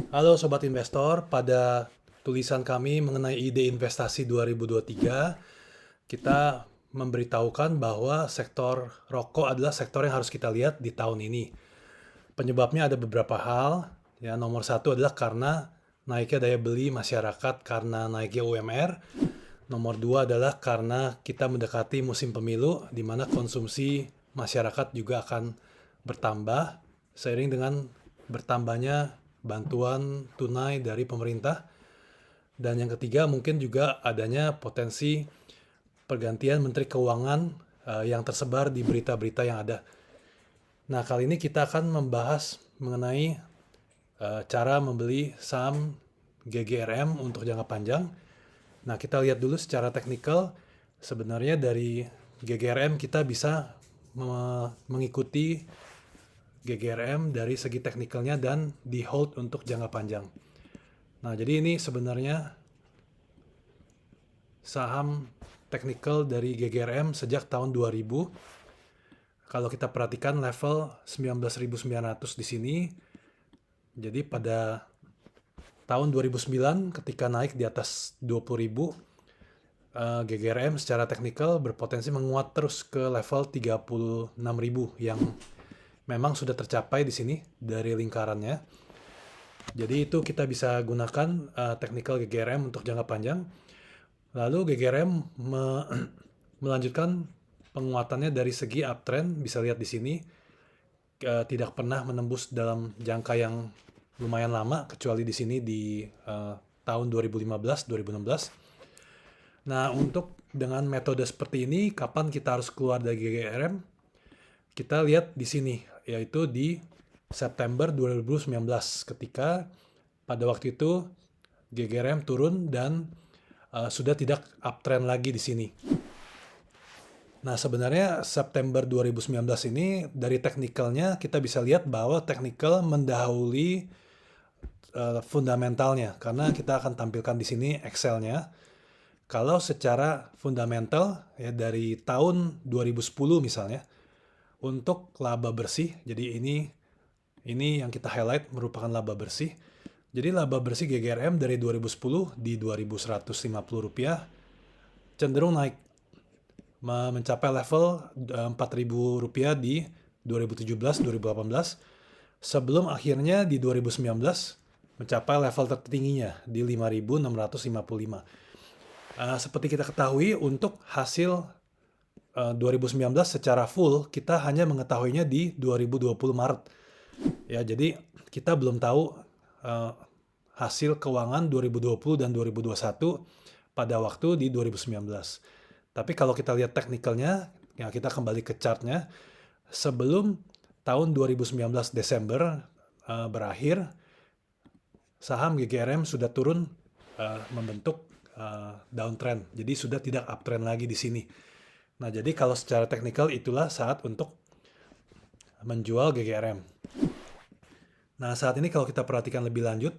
Halo Sobat Investor, pada tulisan kami mengenai ide investasi 2023, kita memberitahukan bahwa sektor rokok adalah sektor yang harus kita lihat di tahun ini. Penyebabnya ada beberapa hal. Ya, nomor satu adalah karena naiknya daya beli masyarakat karena naiknya UMR. Nomor dua adalah karena kita mendekati musim pemilu, di mana konsumsi masyarakat juga akan bertambah seiring dengan bertambahnya bantuan tunai dari pemerintah. Dan yang ketiga mungkin juga adanya potensi pergantian Menteri Keuangan yang tersebar di berita-berita yang ada. Nah, kali ini kita akan membahas mengenai cara membeli saham GGRM untuk jangka panjang. Nah, kita lihat dulu secara teknikal. Sebenarnya dari GGRM kita bisa mengikuti GGRM dari segi teknikalnya dan di hold untuk jangka panjang. Nah, jadi ini sebenarnya saham teknikal dari GGRM sejak tahun 2000. Kalau kita perhatikan level 19.900 di sini. Jadi pada tahun 2009 ketika naik di atas 20.000, GGRM secara teknikal berpotensi menguat terus ke level 36.000 yang memang sudah tercapai di sini dari lingkarannya. Jadi itu kita bisa gunakan teknikal GGRM untuk jangka panjang. Lalu GGRM melanjutkan penguatannya dari segi uptrend, bisa lihat di sini tidak pernah menembus dalam jangka yang lumayan lama, kecuali di sini di tahun 2015-2016. Nah, untuk dengan metode seperti ini, kapan kita harus keluar dari GGRM? Kita lihat di sini, yaitu di September 2019, ketika pada waktu itu GGRM turun dan sudah tidak uptrend lagi di sini. Nah, sebenarnya September 2019 ini dari teknikalnya kita bisa lihat bahwa teknikal mendahului fundamentalnya, karena kita akan tampilkan di sini Excel-nya. Kalau secara fundamental ya dari tahun 2010 misalnya untuk laba bersih, jadi ini yang kita highlight merupakan laba bersih. Jadi laba bersih GGRM dari 2010 di Rp2.150 cenderung naik mencapai level Rp4.000 di 2017-2018 sebelum akhirnya di 2019 mencapai level tertingginya di 5.655. Seperti kita ketahui untuk hasil 2019 secara full kita hanya mengetahuinya di 2020 Maret. Ya, jadi kita belum tahu uh, hasil keuangan 2020 dan 2021 pada waktu di 2019. Tapi kalau kita lihat teknikalnya, ya kita kembali ke chartnya, sebelum tahun 2019 Desember berakhir, saham GGRM sudah turun membentuk downtrend. Jadi sudah tidak uptrend lagi di sini. Nah, jadi kalau secara teknikal itulah saat untuk menjual GGRM. Nah, saat ini kalau kita perhatikan lebih lanjut,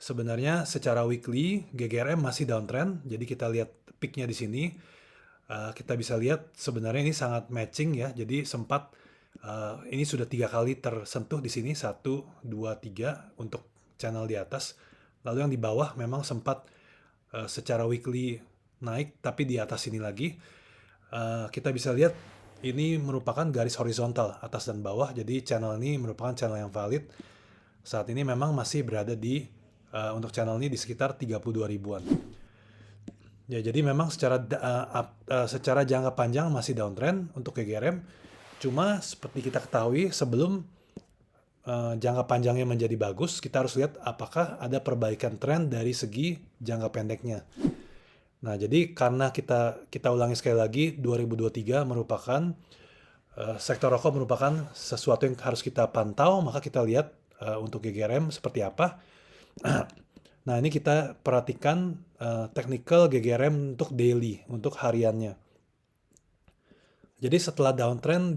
sebenarnya secara weekly GGRM masih downtrend. Jadi kita lihat peaknya di sini. Kita bisa lihat sebenarnya ini sangat matching ya. Jadi sempat ini sudah 3 kali tersentuh di sini, 1, 2, 3 untuk channel di atas. Lalu yang di bawah memang sempat secara weekly naik, tapi di atas ini lagi. Kita bisa lihat ini merupakan garis horizontal atas dan bawah. Jadi channel ini merupakan channel yang valid. Saat ini memang masih berada di untuk channel ini di sekitar 32 ribuan. Ya, jadi memang secara jangka panjang masih downtrend untuk GGRM. Cuma seperti kita ketahui sebelum jangka panjangnya menjadi bagus, kita harus lihat apakah ada perbaikan tren dari segi jangka pendeknya. Nah, jadi karena kita ulangi sekali lagi, 2023 merupakan sektor rokok merupakan sesuatu yang harus kita pantau, maka kita lihat untuk GGRM seperti apa. Nah, ini kita perhatikan technical GGRM untuk daily, untuk hariannya. Jadi setelah downtrend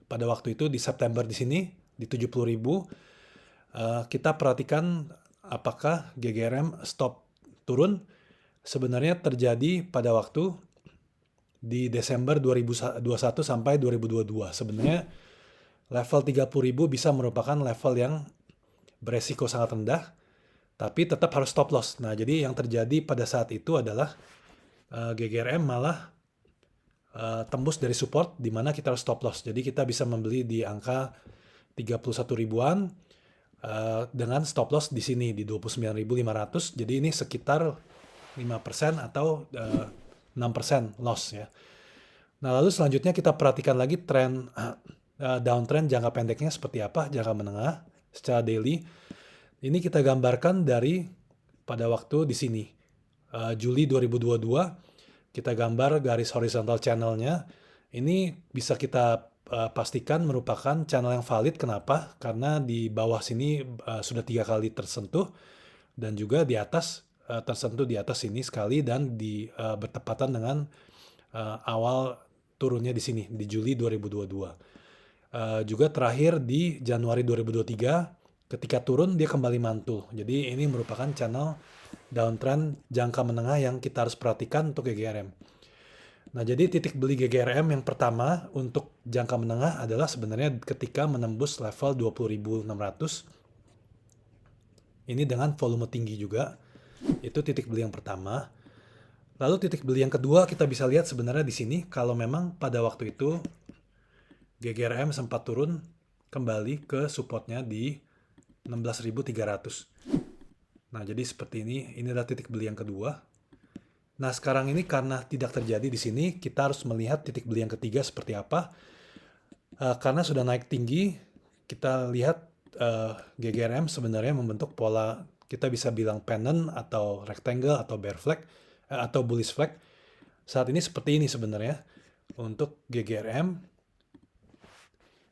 pada waktu itu di September di sini di 70.000, kita perhatikan apakah GGRM stop turun. Sebenarnya terjadi pada waktu di Desember 2021 sampai 2022. Sebenarnya level 30.000 bisa merupakan level yang beresiko sangat rendah. tapi tetap harus stop loss. Nah, jadi yang terjadi pada saat itu adalah GGRM malah tembus dari support di mana kita harus stop loss. Jadi kita bisa membeli di angka 31 ribuan dengan stop loss di sini di 29.500. Jadi ini sekitar 5% atau 6% loss ya. Nah, lalu selanjutnya kita perhatikan lagi tren downtrend jangka pendeknya seperti apa, jangka menengah secara daily. Ini kita gambarkan dari pada waktu di sini. Juli 2022 kita gambar garis horizontal channelnya. Ini bisa kita pastikan merupakan channel yang valid. Kenapa? Karena di bawah sini sudah 3 kali tersentuh dan juga di atas tersentuh di atas sini sekali dan bertepatan dengan awal turunnya di sini di Juli 2022. Juga terakhir di Januari 2023 ketika turun dia kembali mantul. Jadi ini merupakan channel downtrend jangka menengah yang kita harus perhatikan untuk GGRM. Nah, jadi titik beli GGRM yang pertama untuk jangka menengah adalah sebenarnya ketika menembus level 20.600. Ini dengan volume tinggi juga. Itu titik beli yang pertama. Lalu titik beli yang kedua kita bisa lihat sebenarnya di sini kalau memang pada waktu itu GGRM sempat turun kembali ke supportnya di 16.300. Nah, jadi seperti ini adalah titik beli yang kedua. Nah, sekarang ini karena tidak terjadi di sini, kita harus melihat titik beli yang ketiga seperti apa. Karena sudah naik tinggi, kita lihat GGRM sebenarnya membentuk pola, kita bisa bilang pennant atau rectangle atau bear flag atau bullish flag. Saat ini seperti ini sebenarnya untuk GGRM.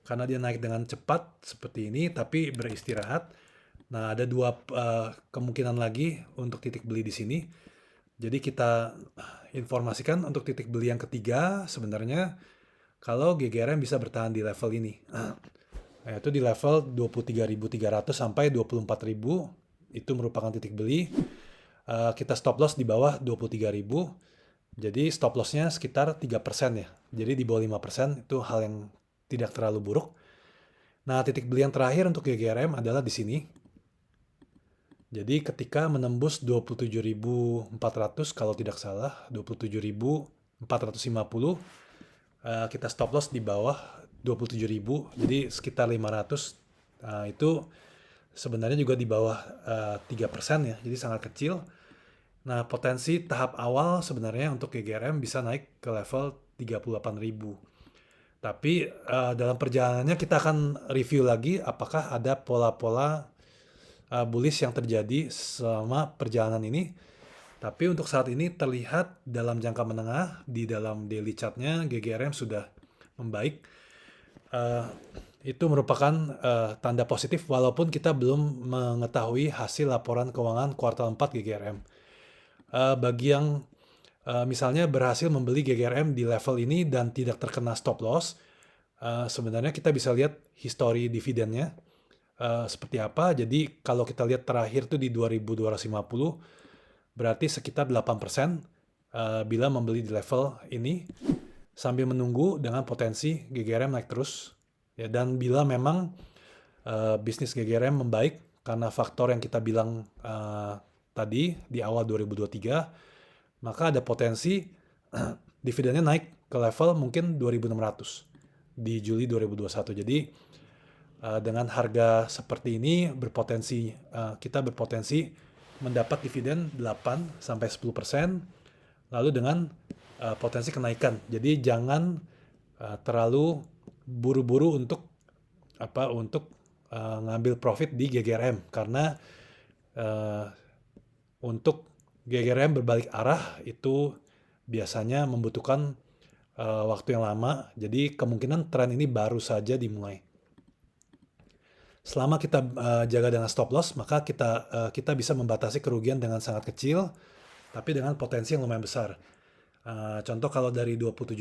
Karena dia naik dengan cepat seperti ini, tapi beristirahat. Nah, ada dua kemungkinan lagi untuk titik beli di sini. Jadi kita informasikan untuk titik beli yang ketiga sebenarnya kalau GGRM bisa bertahan di level ini. Yaitu di level 23.300 sampai 24.000 itu merupakan titik beli. Kita stop loss di bawah 23.000. Jadi stop lossnya sekitar 3% ya. Jadi di bawah 5% itu hal yang tidak terlalu buruk. Nah, titik beli yang terakhir untuk GGRM adalah di sini. Jadi ketika menembus 27.400 kalau tidak salah, 27.450, kita stop loss di bawah 27.000, jadi sekitar 500. Itu sebenarnya juga di bawah 3% ya, jadi sangat kecil. Nah, potensi tahap awal sebenarnya untuk GGRM bisa naik ke level 38.000. Tapi dalam perjalanannya kita akan review lagi apakah ada pola-pola bullish yang terjadi selama perjalanan ini. Tapi untuk saat ini terlihat dalam jangka menengah di dalam daily chartnya GGRM sudah membaik. Itu merupakan tanda positif walaupun kita belum mengetahui hasil laporan keuangan kuartal 4 GGRM. Bagi yang misalnya berhasil membeli GGRM di level ini dan tidak terkena stop loss, sebenarnya kita bisa lihat histori dividennya seperti apa. Jadi kalau kita lihat terakhir tuh di 2.250 berarti sekitar 8% bila membeli di level ini sambil menunggu dengan potensi GGRM naik terus ya. Dan bila memang bisnis GGRM membaik karena faktor yang kita bilang tadi di awal 2023, maka ada potensi dividennya naik ke level mungkin 2.600 di Juli 2021. Jadi dengan harga seperti ini kita berpotensi mendapat dividen 8-10%, lalu dengan potensi kenaikan. Jadi jangan terlalu buru-buru untuk ngambil profit di GGRM karena untuk GGRM berbalik arah itu biasanya membutuhkan waktu yang lama. Jadi kemungkinan tren ini baru saja dimulai. Selama kita jaga dengan stop loss, maka kita bisa membatasi kerugian dengan sangat kecil, tapi dengan potensi yang lumayan besar. Contoh kalau dari 27.000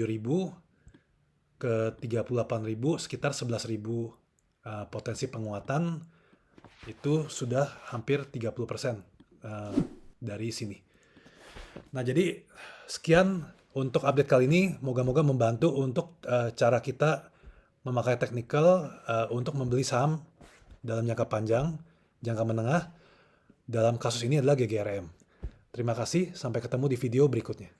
ke 38.000, sekitar 11.000 potensi penguatan, itu sudah hampir 30% dari sini. Nah, jadi sekian untuk update kali ini. Moga-moga membantu untuk cara kita memakai technical untuk membeli saham dalam jangka panjang, jangka menengah. dalam kasus ini adalah GGRM. Terima kasih, sampai ketemu di video berikutnya.